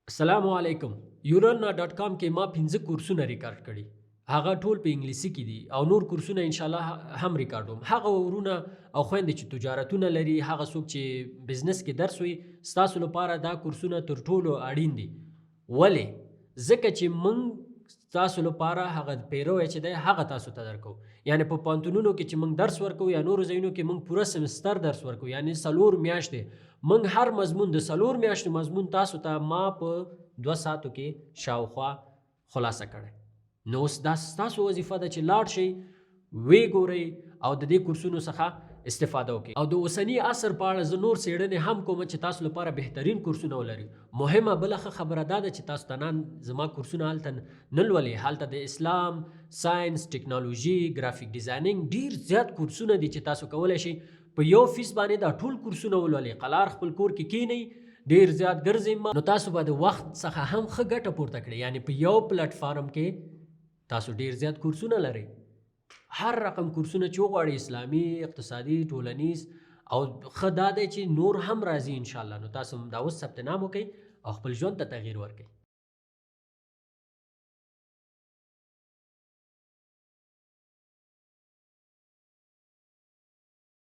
السلام علیکم. یورلنا.com کې ما 15 کورسونه ریکارډ کړي. هغه ټول په انګلیسي کې دي او نور کورسونه ان شاء الله هم ریکارډوم. هغه ورونه او خويندې چې تجارتونه لري، هغه څوک چې بزنس کې درس وي، ستاسو لپاره دا کورسونه تر ټولو اړین دي. ولې؟ ځکه چې موږ تاسو لپاره هغه پیروی چې دی هغه تاسو ته درکو. یعنی په پوهنتونونو کې چې موږ درس ورکو یا نورو ځایونو کې موږ پوره سمستر درس ورکو، یعنی 4 میاشتې. موږ هر مضمون د 4 میاشتو مضمون تاسو ته ما په 2 ساعتو کې شاوخوا خلاصه کړی. نو اوس دا ستاسو وظیفه ده چې لاړ شئ، ویې ګورئ او د دې کورسونو څخه استفاده وکړئ. او د اوسني عصر په اړه زه نور څېړنې هم کوم چې تاسو لپاره بهترین کورسونه ولري. مهمه بله ښه خبره دا ده چې تاسو ته نن زما کورسونه هلته نه لولئ. هلته د اسلام، ساینس، ټکنالوژي، ګرافیک ډیزاینینګ ډېر زیات کورسونه دي چې تاسو کولی شئ په یو فیس باندې دا ټول کورسونه ولولئ. قلار خپل کور کې کینئ، ډېر زیات ګرځئ، نو تاسو به د وخت څخه هم ښه ګټه پورته کړئ. یعنی په یو پلیټفارم کې تاسو ډېر زیات کورسونه لرئ. هر رقم کورسونه چې وغواړئ، اسلامي، اقتصادي، ټولنیز، او ښه دا دی چې نور هم راځي انشاءالله. نو تاسو دا اوس ثبت نام وکړئ او خپل ژوند ته تغییر ورکړئ.